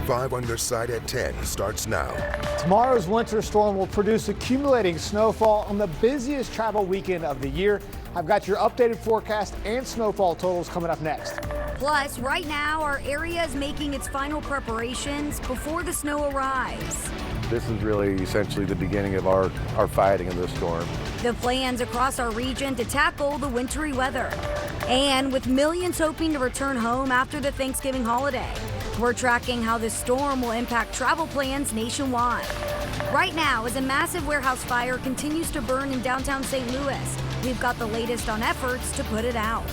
5 on your side at 10 starts now. Tomorrow's winter storm will produce accumulating snowfall on the busiest travel weekend of the year. I've got your updated forecast and snowfall totals coming up next. Plus, right now, our area is making its final preparations before the snow arrives. This is really essentially the beginning of our fighting in this storm. The plans across our region to tackle the wintry weather. And with millions hoping to return home after the Thanksgiving holiday, we're tracking how this storm will impact travel plans nationwide. Right now, as a massive warehouse fire continues to burn in downtown St. Louis, we've got the latest on efforts to put it out.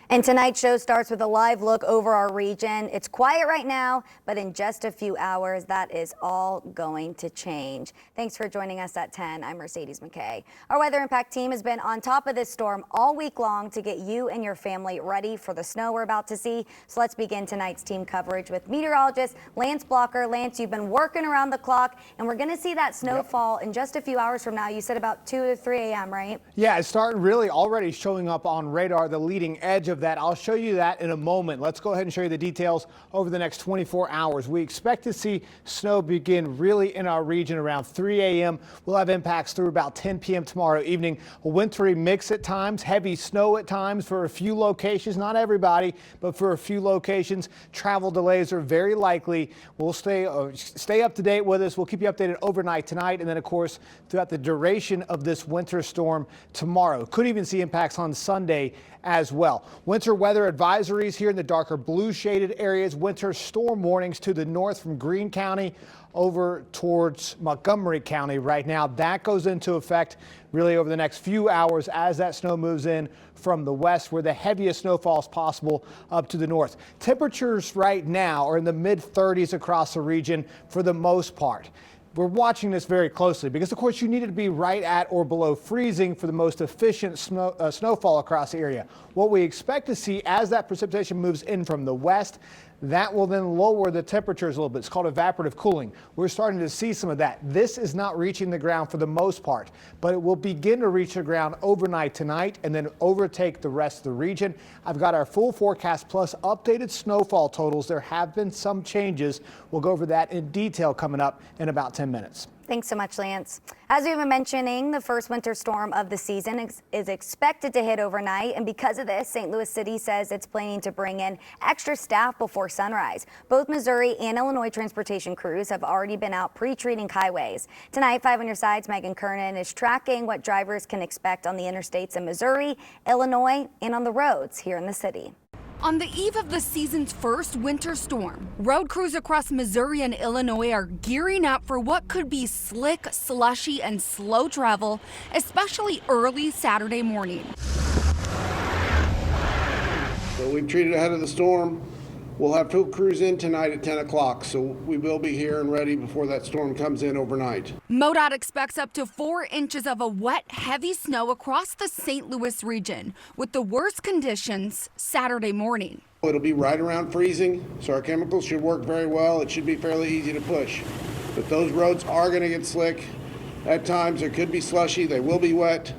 And tonight's show starts with a live look over our region. It's quiet right now, but in just a few hours, that is all going to change. Thanks for joining us at 10. I'm Mercedes McKay. Our Weather Impact team has been on top of this storm all week long to get you and your family ready for the snow we're about to see. So let's begin tonight's team coverage with meteorologist Lance Blocker. Lance, you've been working around the clock, and we're going to see that snowfall in just a few hours from now. You said about 2 to 3 a.m., right? Yeah, it's starting really already showing up on radar, the leading edge of that. I'll show you that in a moment. Let's go ahead and show you the details over the next 24 hours. We expect to see snow begin really in our region around 3 a.m. We'll have impacts through about 10 p.m. tomorrow evening. A wintry mix at times, heavy snow at times for a few locations, not everybody, but for a few locations. Travel delays are very likely. We'll stay up to date with us. We'll keep you updated overnight tonight, and then of course throughout the duration of this winter storm tomorrow. Could even see impacts on Sunday as well. Winter weather advisories here in the darker blue shaded areas. Winter storm warnings to the north from Greene County over towards Montgomery County right now. That goes into effect really over the next few hours as that snow moves in from the west, where the heaviest snowfall is possible up to the north. Temperatures right now are in the mid 30s across the region for the most part. We're watching this very closely because, of course, you need it to be right at or below freezing for the most efficient snowfall across the area. What we expect to see as that precipitation moves in from the west, that will then lower the temperatures a little bit. It's called evaporative cooling. We're starting to see some of that. This is not reaching the ground for the most part, but it will begin to reach the ground overnight tonight and then overtake the rest of the region. I've got our full forecast plus updated snowfall totals. There have been some changes. We'll go over that in detail coming up in about 10 minutes. Thanks so much, Lance. As we've been mentioning, the first winter storm of the season is expected to hit overnight. And because of this, St. Louis City says it's planning to bring in extra staff before sunrise. Both Missouri and Illinois transportation crews have already been out pre-treating highways. Tonight, 5 on your sides, Megan Kernan is tracking what drivers can expect on the interstates in Missouri, Illinois, and on the roads here in the city. On the eve of the season's first winter storm, road crews across Missouri and Illinois are gearing up for what could be slick, slushy, and slow travel, especially early Saturday morning. So we've treated ahead of the storm. We'll have full crews in tonight at 10 o'clock, so we will be here and ready before that storm comes in overnight. MoDOT expects up to 4 inches of a wet, heavy snow across the St. Louis region, with the worst conditions Saturday morning. It'll be right around freezing, so our chemicals should work very well. It should be fairly easy to push. But those roads are going to get slick. At times, there could be slushy. They will be wet.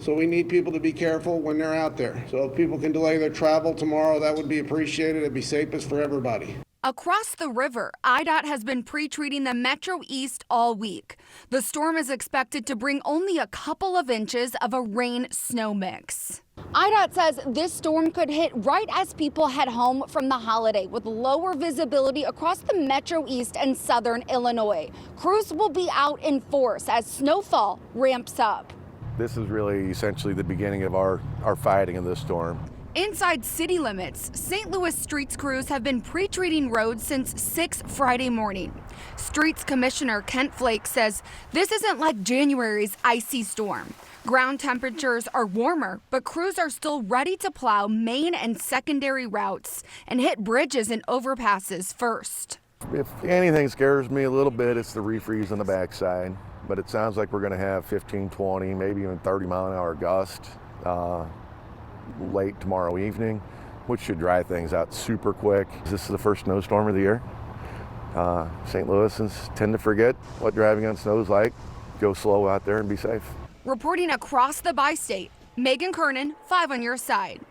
So we need people to be careful when they're out there. So if people can delay their travel tomorrow, that would be appreciated. It'd be safest for everybody. Across the river, IDOT has been pre-treating the Metro East all week. The storm is expected to bring only a couple of inches of a rain-snow mix. IDOT says this storm could hit right as people head home from the holiday, with lower visibility across the Metro East and southern Illinois. Crews will be out in force as snowfall ramps up. This is really essentially the beginning of our fighting in this storm. Inside city limits, St. Louis streets crews have been pre-treating roads since 6 Friday morning. Streets Commissioner Kent Flake says this isn't like January's icy storm. Ground temperatures are warmer, but crews are still ready to plow main and secondary routes and hit bridges and overpasses first. If anything scares me a little bit, it's the refreeze on the backside. But it sounds like we're going to have 15, 20, maybe even 30-mile-an-hour gust late tomorrow evening, which should dry things out super quick. This is the first snowstorm of the year. St. Louisans tend to forget what driving on snow is like. Go slow out there and be safe. Reporting across the bi-state, Megan Kernan, 5 on your side.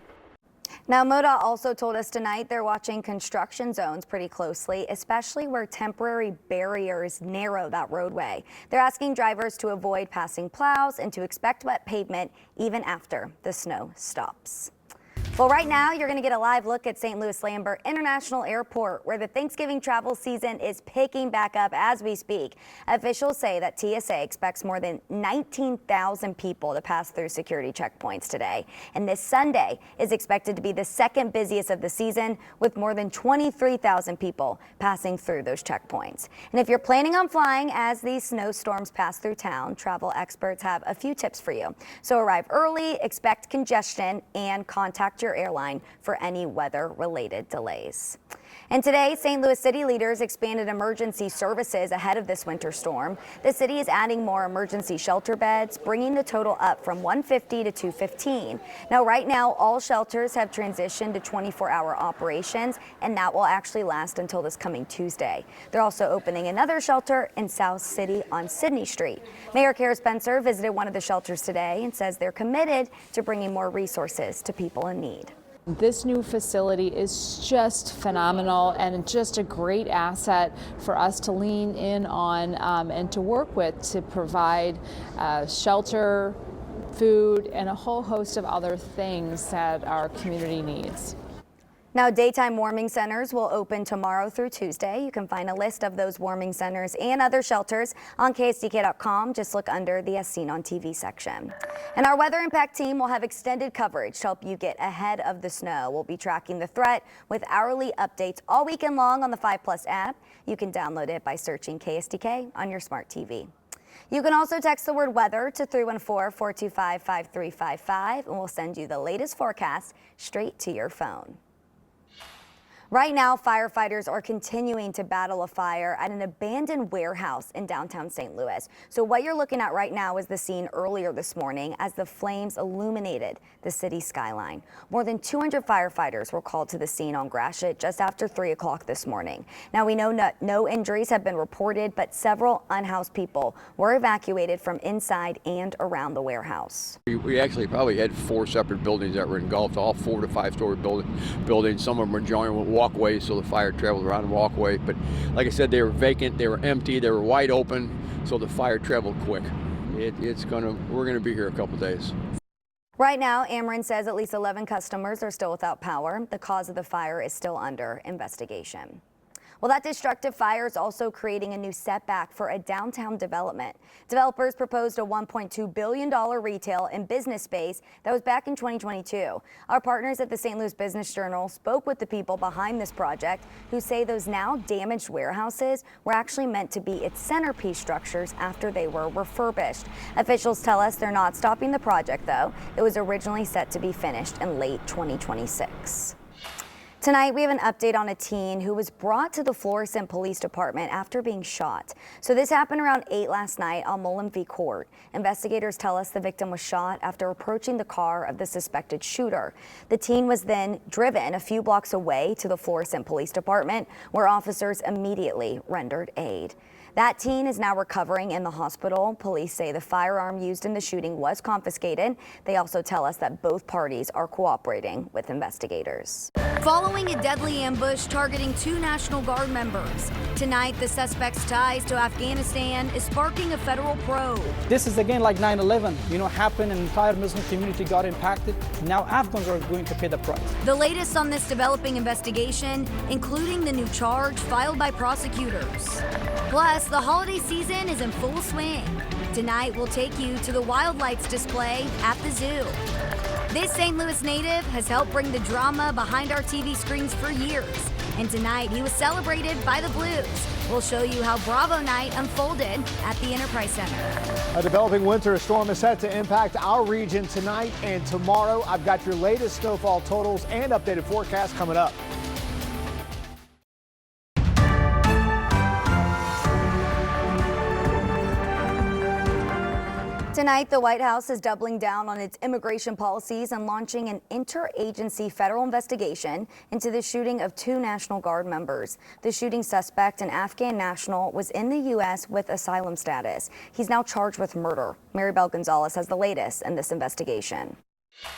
Now, MoDOT also told us tonight they're watching construction zones pretty closely, especially where temporary barriers narrow that roadway. They're asking drivers to avoid passing plows and to expect wet pavement even after the snow stops. Well, right now, you're going to get a live look at St. Louis Lambert International Airport, where the Thanksgiving travel season is picking back up as we speak. Officials say that TSA expects more than 19,000 people to pass through security checkpoints today. And this Sunday is expected to be the second busiest of the season, with more than 23,000 people passing through those checkpoints. And if you're planning on flying as these snowstorms pass through town, travel experts have a few tips for you. So arrive early, expect congestion, and contact your airline for any weather-related delays. And today, St. Louis city leaders expanded emergency services ahead of this winter storm. The city is adding more emergency shelter beds, bringing the total up from 150 to 215. Now, right now, all shelters have transitioned to 24-hour operations, and that will actually last until this coming Tuesday. They're also opening another shelter in South City on Sydney Street. Mayor Kara Spencer visited one of the shelters today and says they're committed to bringing more resources to people in need. This new facility is just phenomenal and just a great asset for us to lean in on and to work with to provide shelter, food, and a whole host of other things that our community needs. Now, daytime warming centers will open tomorrow through Tuesday. You can find a list of those warming centers and other shelters on KSDK.com. Just look under the As Seen on TV section. And our Weather Impact team will have extended coverage to help you get ahead of the snow. We'll be tracking the threat with hourly updates all weekend long on the 5+ app. You can download it by searching KSDK on your smart TV. You can also text the word weather to 314-425-5355, and we'll send you the latest forecast straight to your phone. Right now, firefighters are continuing to battle a fire at an abandoned warehouse in downtown St. Louis. So what you're looking at right now is the scene earlier this morning as the flames illuminated the city skyline. More than 200 firefighters were called to the scene on Gratiot just after 3 o'clock this morning. Now, we know no injuries have been reported, but several unhoused people were evacuated from inside and around the warehouse. We actually probably had 4 separate buildings that were engulfed, all 4 to 5 story buildings. Some of them were joined with walkways, so the fire traveled around the walkway. But like I said, they were vacant, they were empty, they were wide open, so the fire traveled quick. We're gonna be here a couple days. Right now, Ameren says at least 11 customers are still without power. The cause of the fire is still under investigation. Well, that destructive fire is also creating a new setback for a downtown development. Developers proposed a $1.2 billion retail and business space that was back in 2022. Our partners at the St. Louis Business Journal spoke with the people behind this project who say those now damaged warehouses were actually meant to be its centerpiece structures after they were refurbished. Officials tell us they're not stopping the project, though. It was originally set to be finished in late 2026. Tonight, we have an update on a teen who was brought to the Florissant Police Department after being shot. So this happened around 8 last night on Mullen v. Court. Investigators tell us the victim was shot after approaching the car of the suspected shooter. The teen was then driven a few blocks away to the Florissant Police Department, where officers immediately rendered aid. That teen is now recovering in the hospital. Police say the firearm used in the shooting was confiscated. They also tell us that both parties are cooperating with investigators. Following a deadly ambush targeting 2 National Guard members. Tonight, the suspect's ties to Afghanistan is sparking a federal probe. This is again like 9/11, happened and the entire Muslim community got impacted. Now Afghans are going to pay the price. The latest on this developing investigation, including the new charge filed by prosecutors. Plus, the holiday season is in full swing. Tonight, we'll take you to the wildlife display at the zoo. This St. Louis native has helped bring the drama behind our TV screens for years. And tonight, he was celebrated by the Blues. We'll show you how Bravo Night unfolded at the Enterprise Center. A developing winter storm is set to impact our region tonight and tomorrow. I've got your latest snowfall totals and updated forecast coming up. Tonight, the White House is doubling down on its immigration policies and launching an interagency federal investigation into the shooting of 2 National Guard members. The shooting suspect, an Afghan national, was in the U.S. with asylum status. He's now charged with murder. Maribel Gonzalez has the latest in this investigation.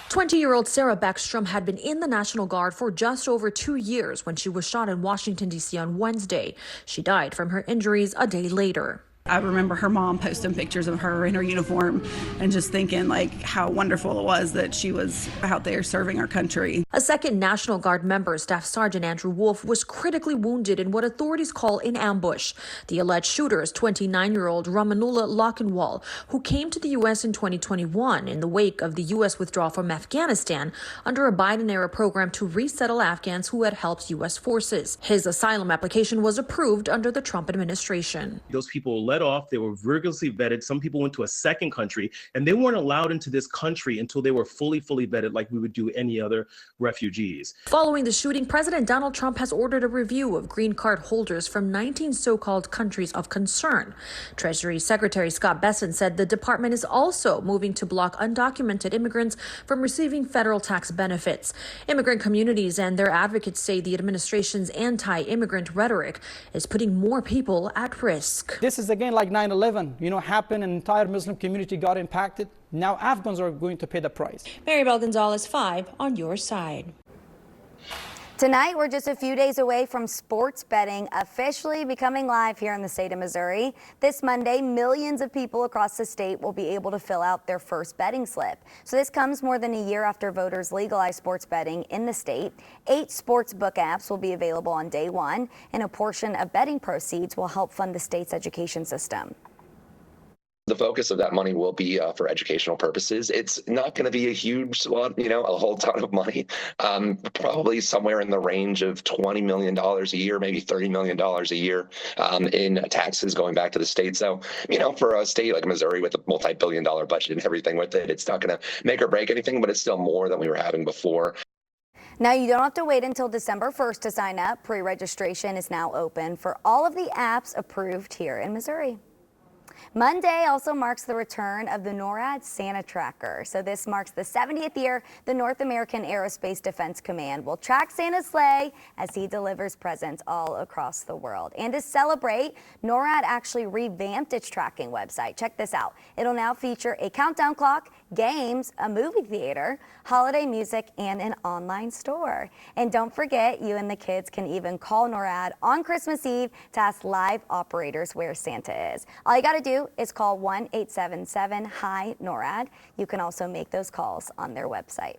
20-year-old Sarah Beckstrom had been in the National Guard for just over 2 years when she was shot in Washington, D.C. on Wednesday. She died from her injuries a day later. I remember her mom posting pictures of her in her uniform and just thinking like how wonderful it was that she was out there serving our country. A second National Guard member, Staff Sergeant Andrew Wolf, was critically wounded in what authorities call an ambush. The alleged shooter is 29-year-old Ramanullah Lochinwal, who came to the U.S. in 2021 in the wake of the U.S. withdrawal from Afghanistan under a Biden-era program to resettle Afghans who had helped U.S. forces. His asylum application was approved under the Trump administration. Those people let off, they were rigorously vetted. Some people went to a second country and they weren't allowed into this country until they were fully vetted like we would do any other refugees. Following the shooting, President Donald Trump has ordered a review of green card holders from 19 so-called countries of concern. Treasury Secretary Scott Bessent said the department is also moving to block undocumented immigrants from receiving federal tax benefits. Immigrant communities and their advocates say the administration's anti-immigrant rhetoric is putting more people at risk. This is again like 9/11, happened, an entire Muslim community got impacted. Now Afghans are going to pay the price. Maribel Gonzalez, 5 on your side. Tonight, we're just a few days away from sports betting officially becoming live here in the state of Missouri. This Monday, millions of people across the state will be able to fill out their first betting slip. So this comes more than a year after voters legalized sports betting in the state. 8 sports book apps will be available on day one, and a portion of betting proceeds will help fund the state's education system. The focus of that money will be for educational purposes. It's not going to be a huge lot, a whole ton of money, probably somewhere in the range of $20 million a year, maybe $30 million a year in taxes going back to the state. So, for a state like Missouri with a multi-billion-dollar budget and everything with it, it's not going to make or break anything, but it's still more than we were having before. Now, you don't have to wait until December 1st to sign up. Pre-registration is now open for all of the apps approved here in Missouri. Monday also marks the return of the NORAD Santa Tracker. So this marks the 70th year the North American Aerospace Defense Command will track Santa's sleigh as he delivers presents all across the world. And to celebrate, NORAD actually revamped its tracking website. Check this out. It'll now feature a countdown clock, games, a movie theater, holiday music, and an online store. And don't forget, you and the kids can even call NORAD on Christmas Eve to ask live operators where Santa is. All you got to do is call 1-877-HI-NORAD. You can also make those calls on their website.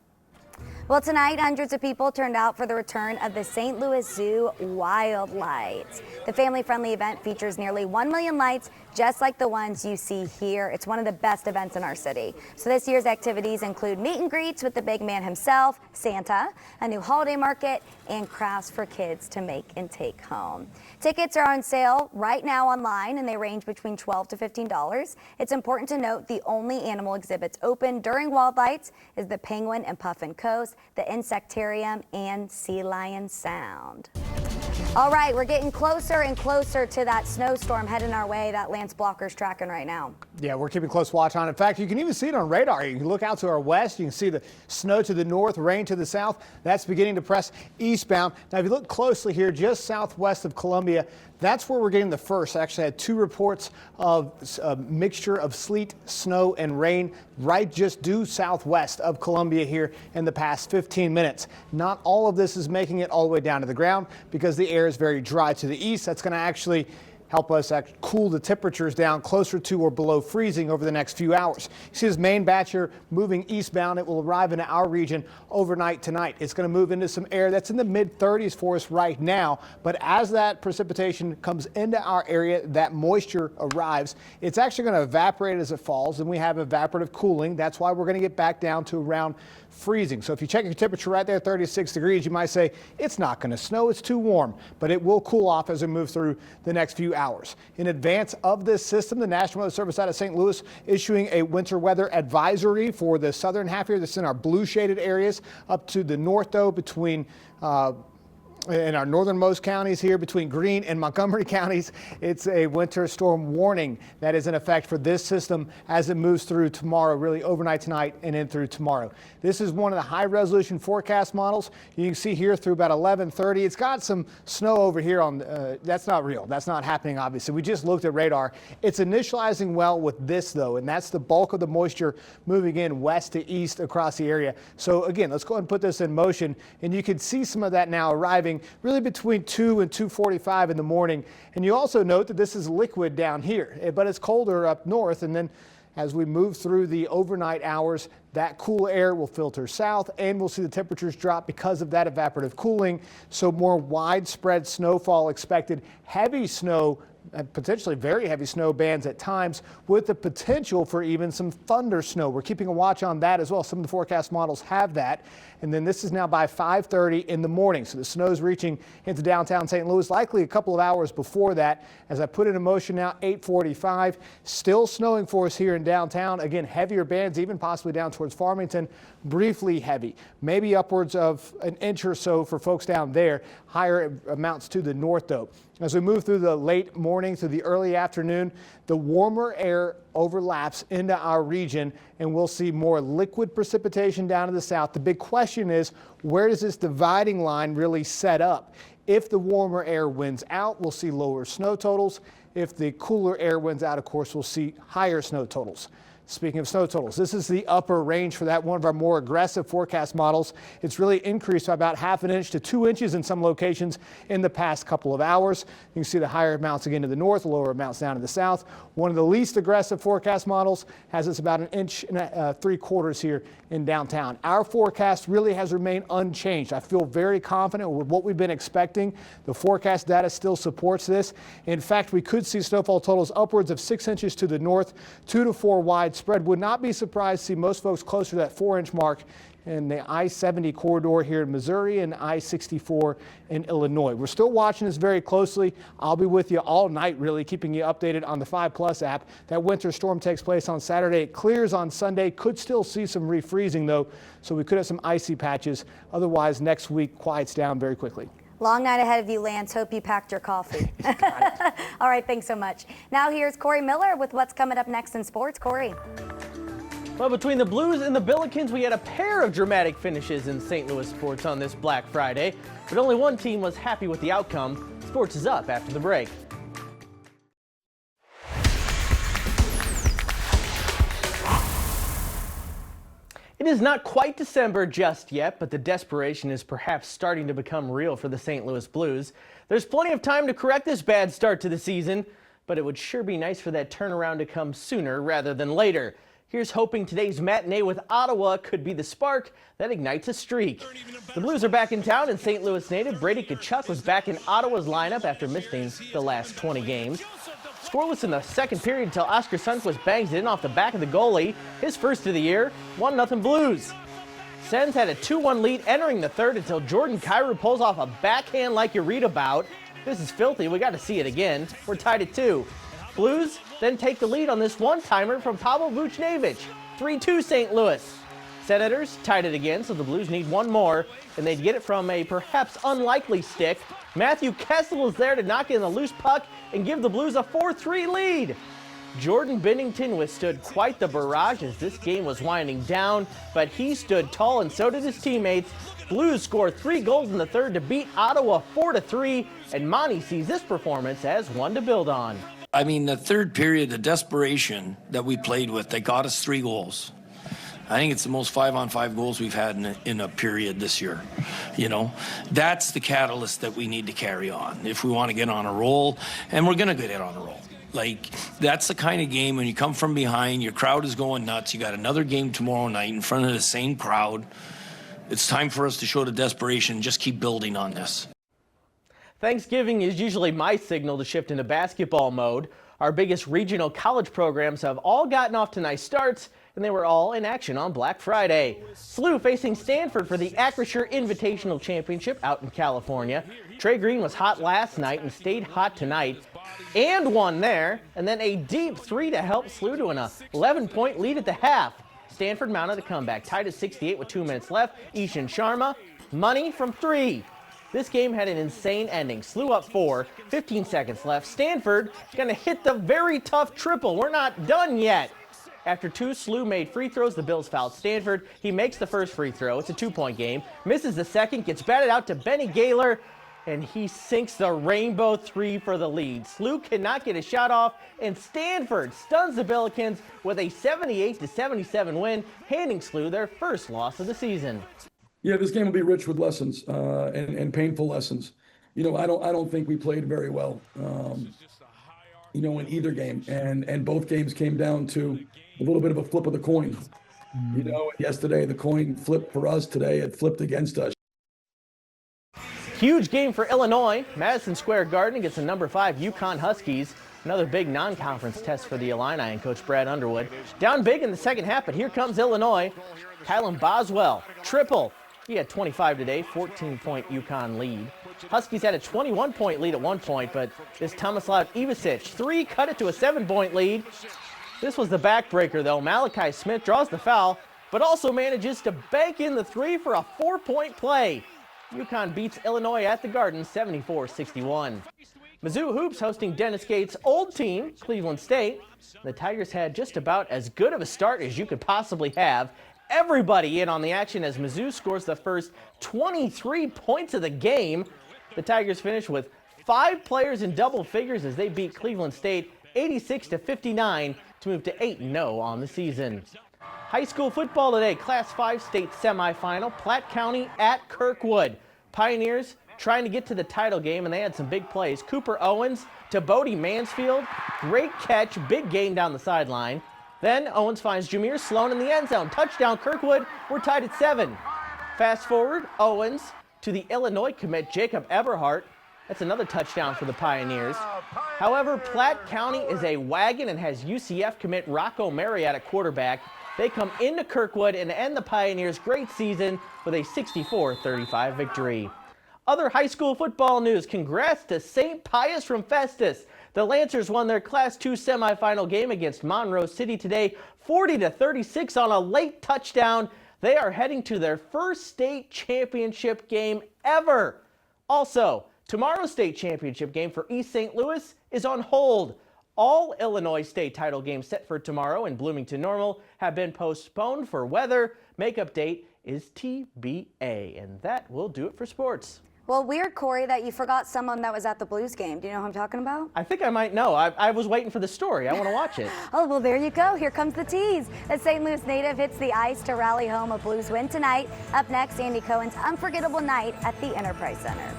Well, tonight, hundreds of people turned out for the return of the St. Louis Zoo Wild Lights. The family-friendly event features nearly 1 million lights, just like the ones you see here. It's one of the best events in our city. So this year's activities include meet and greets with the big man himself, Santa, a new holiday market, and crafts for kids to make and take home. Tickets are on sale right now online, and they range between $12 to $15. It's important to note the only animal exhibits open during Wild Lights is the Penguin and Puffin Coast, the Insectarium, and Sea Lion Sound. All right, we're getting closer and closer to that snowstorm heading our way that Lance Blocker's tracking right now. Yeah, we're keeping close watch on it. In fact, you can even see it on radar. You can look out to our west. You can see the snow to the north, rain to the south. That's beginning to press eastbound. Now, if you look closely here, just southwest of Columbia, that's where we're getting the first. I actually had 2 reports of a mixture of sleet, snow, and rain right just due southwest of Columbia here in the past 15 minutes. Not all of this is making it all the way down to the ground because the air is very dry to the east. That's going to actually help us cool the temperatures down closer to or below freezing over the next few hours. You see this main batch here moving eastbound. It will arrive into our region overnight tonight. It's going to move into some air that's in the mid-30s for us right now. But as that precipitation comes into our area, that moisture arrives. It's actually going to evaporate as it falls, and we have evaporative cooling. That's why we're going to get back down to around freezing. So if you check your temperature right there, 36 degrees, you might say it's not going to snow, it's too warm, but it will cool off as we move through the next few hours. In advance of this system, the National Weather Service out of St. Louis issuing a winter weather advisory for the southern half here. This is in our blue shaded areas up to the north, though, between in our northernmost counties here between Greene and Montgomery counties, it's a winter storm warning that is in effect for this system as it moves through tomorrow, really overnight tonight and in through tomorrow. This is one of the high resolution forecast models. You can see here through about 11:30. It's got some snow over here on, that's not real. That's not happening, obviously. We just looked at radar. It's initializing well with this though, and that's the bulk of the moisture moving in west to east across the area. So again, let's go ahead and put this in motion, and you can see some of that now arriving really between 2 and 2:45 in the morning. And you also note that this is liquid down here, but it's colder up north. And then as we move through the overnight hours, that cool air will filter south, and we'll see the temperatures drop because of that evaporative cooling. So more widespread snowfall expected, heavy snow, potentially very heavy snow bands at times, with the potential for even some thunder snow. We're keeping a watch on that as well. Some of the forecast models have that. And then this is now by 5:30 in the morning. So the snow's reaching into downtown St. Louis, likely a couple of hours before that. As I put it in motion now, 8:45, still snowing for us here in downtown. Again, heavier bands, even possibly down towards Farmington, briefly heavy, maybe upwards of an inch or so for folks down there. Higher amounts to the north though. As we move through the late morning to the early afternoon, the warmer air overlaps into our region, and we'll see more liquid precipitation down to the south. The big question is, where does this dividing line really set up? If the warmer air wins out, we'll see lower snow totals. If the cooler air wins out, of course, we'll see higher snow totals. Speaking of snow totals, this is the upper range for that, one of our more aggressive forecast models. It's really increased by about 1/2 inch to 2 inches in some locations in the past couple of hours. You can see the higher amounts again to the north, lower amounts down to the south. One of the least aggressive forecast models has us about 1.75 inches here in downtown. Our forecast really has remained unchanged. I feel very confident with what we've been expecting. The forecast data still supports this. In fact, we could see snowfall totals upwards of 6 inches to the north, 2 to 4 widespread. Would not be surprised to see most folks closer to that 4-inch mark in the I-70 corridor here in Missouri and I-64 in Illinois. We're still watching this very closely. I'll be with you all night, really, keeping you updated on the 5+ app. That winter storm takes place on Saturday. It clears on Sunday. Could still see some refreezing, though, so we could have some icy patches. Otherwise, next week quiets down very quickly. Long night ahead of you, Lance. Hope you packed your coffee. All right, thanks so much. Now here's Corey Miller with what's coming up next in sports. Corey. Well, between the Blues and the Billikens, we had a pair of dramatic finishes in St. Louis sports on this Black Friday, but only one team was happy with the outcome. Sports is up after the break. It is not quite December just yet, but the desperation is perhaps starting to become real for the St. Louis Blues. There's plenty of time to correct this bad start to the season, but it would sure be nice for that turnaround to come sooner rather than later. Here's hoping today's matinee with Ottawa could be the spark that ignites a streak. The Blues are back in town, and St. Louis native Brady Tkachuk was back in Ottawa's lineup after missing the last 20 games. Scoreless in the second period until Oscar Sundqvist bangs it in off the back of the goalie. His first of the year, 1-0 Blues. Sens had a 2-1 lead entering the third until Jordan Kyrou pulls off a backhand like you read about. This is filthy. We got to see it again. We're tied at 2. Blues then take the lead on this one-timer from Pavel Buchnevich. 3-2 St. Louis. Senators tied it again, so the Blues need one more, and they'd get it from a perhaps unlikely stick. Matthew Kessel is there to knock in the loose puck and give the Blues a 4-3 lead. Jordan Binnington withstood quite the barrage as this game was winding down, but he stood tall and so did his teammates. Blues scored 3 goals in the third to beat Ottawa 4-3, and Monty sees this performance as one to build on. I mean, the third period, the desperation that we played with, they got us 3 goals. I think it's the most 5-on-5 goals we've had in a period this year. You know, that's the catalyst that we need to carry on if we want to get on a roll, and we're going to get on a roll. Like, that's the kind of game when you come from behind, your crowd is going nuts. You got another game tomorrow night in front of the same crowd. It's time for us to show the desperation and just keep building on this. Thanksgiving is usually my signal to shift into basketball mode. Our biggest regional college programs have all gotten off to nice starts, and they were all in action on Black Friday. SLU facing Stanford for the Acrisure Invitational Championship out in California. Trey Green was hot last night and stayed hot tonight and won there, and then a deep 3 to help SLU to an 11-point lead at the half. Stanford mounted a comeback, tied at 68 with 2 minutes left. Ishan Sharma, money from 3. This game had an insane ending. SLU up 4, 15 seconds left. Stanford going to hit the very tough triple. We're not done yet. After 2, SLU made free throws. The Bills fouled Stanford. He makes the first free throw. It's a 2-point game. Misses the second. Gets batted out to Benny Gaylor. And he sinks the rainbow 3 for the lead. SLU cannot get a shot off. And Stanford stuns the Billikens with a 78-77 win, handing SLU their first loss of the season. Yeah, this game will be rich with lessons and painful lessons. You know, I don't think we played very well. You know, in either game, and both games came down to a little bit of a flip of the coin. You know, yesterday the coin flipped for us. Today it flipped against us. Huge game for Illinois. Madison Square Garden against the number 5 UConn Huskies. Another big non-conference test for the Illini and Coach Brad Underwood. Down big in the second half, but here comes Illinois. Kylan Boswell, triple. He had 25 today, 14-point UConn lead. Huskies had a 21-point lead at one point, but this Tomislav Ivicic 3 cut it to a 7-point lead. This was the backbreaker, though. Malachi Smith draws the foul, but also manages to bank in the 3 for a 4-point play. UConn beats Illinois at the Garden 74-61. Mizzou Hoops hosting Dennis Gates' old team, Cleveland State. The Tigers had just about as good of a start as you could possibly have. Everybody in on the action as Mizzou scores the first 23 points of the game. The Tigers finish with 5 players in double figures as they beat Cleveland State 86-59 to move to 8-0 on the season. High school football today, Class 5 state semifinal, Platte County at Kirkwood. Pioneers trying to get to the title game, and they had some big plays. Cooper Owens to Bodie Mansfield. Great catch, big gain down the sideline. Then Owens finds Jameer Sloan in the end zone. Touchdown Kirkwood, we're tied at 7. Fast forward, Owens to the Illinois commit Jacob Eberhardt. That's another touchdown for the Pioneers. However, Platte County is a wagon and has UCF commit Rocco Marriott at quarterback. They come into Kirkwood and end the Pioneers' great season with a 64-35 victory. Other high school football news. Congrats to St. Pius from Festus. The Lancers won their Class 2 semifinal game against Monroe City today, 40-36 on a late touchdown. They are heading to their first state championship game ever. Also, tomorrow's state championship game for East St. Louis is on hold. All Illinois state title games set for tomorrow in Bloomington Normal have been postponed for weather. Makeup date is TBA. And that will do it for sports. Well, weird, Corey, that you forgot someone that was at the Blues game. Do you know who I'm talking about? I think I might know. I was waiting for the story. I want to watch it. Oh, well, there you go. Here comes the tease. A St. Louis native hits the ice to rally home a Blues win tonight. Up next, Andy Cohen's unforgettable night at the Enterprise Center.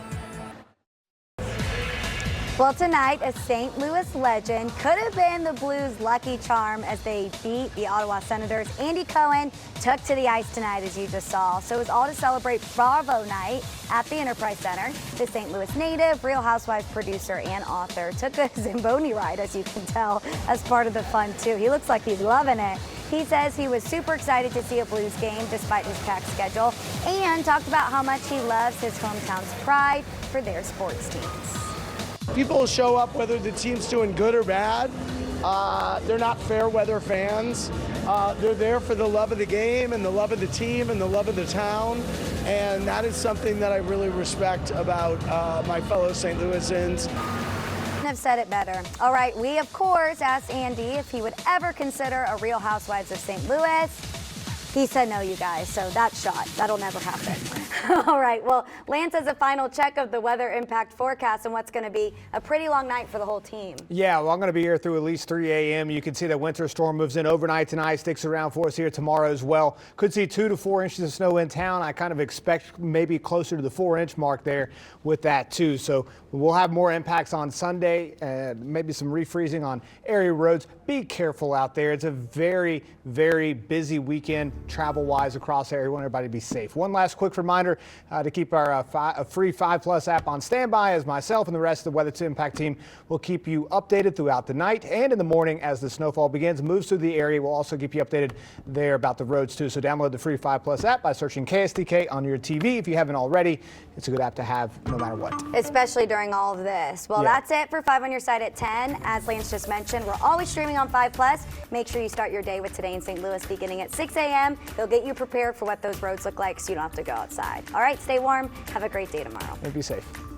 Well, tonight, a St. Louis legend could have been the Blues' lucky charm as they beat the Ottawa Senators. Andy Cohen took to the ice tonight, as you just saw. So it was all to celebrate Bravo Night at the Enterprise Center. The St. Louis native, Real Housewives producer, and author took a Zamboni ride, as you can tell, as part of the fun, too. He looks like he's loving it. He says he was super excited to see a Blues game despite his packed schedule, and talked about how much he loves his hometown's pride for their sports teams. People show up whether the team's doing good or bad. They're not fair weather fans. They're there for the love of the game and the love of the team and the love of the town. And that is something that I really respect about my fellow St. Louisans. Have said it better. All right, we of course asked Andy if he would ever consider a Real Housewives of St. Louis. He said no, you guys, so that's shot. That'll never happen. All right, well, Lance has a final check of the weather impact forecast and what's going to be a pretty long night for the whole team. Yeah, well, I'm going to be here through at least 3 a.m. You can see that winter storm moves in overnight tonight, sticks around for us here tomorrow as well. Could see 2 to 4 inches of snow in town. I kind of expect maybe closer to the 4-inch mark there with that too. So we'll have more impacts on Sunday and maybe some refreezing on area roads. Be careful out there. It's a very, very busy weekend travel-wise across the area. We want everybody to be safe. One last quick reminder to keep our free 5+ app on standby as myself and the rest of the Weather to Impact team will keep you updated throughout the night and in the morning as the snowfall begins, moves through the area. We'll also keep you updated there about the roads too. So download the free 5+ app by searching KSDK on your TV if you haven't already. It's a good app to have no matter what. Especially during all of this. Well, That's it for 5 on your side at 10. As Lance just mentioned, we're always streaming on 5+. Make sure you start your day with Today in St. Louis beginning at 6 a.m. them. They'll get you prepared for what those roads look like so you don't have to go outside. All right, stay warm. Have a great day tomorrow. Be safe.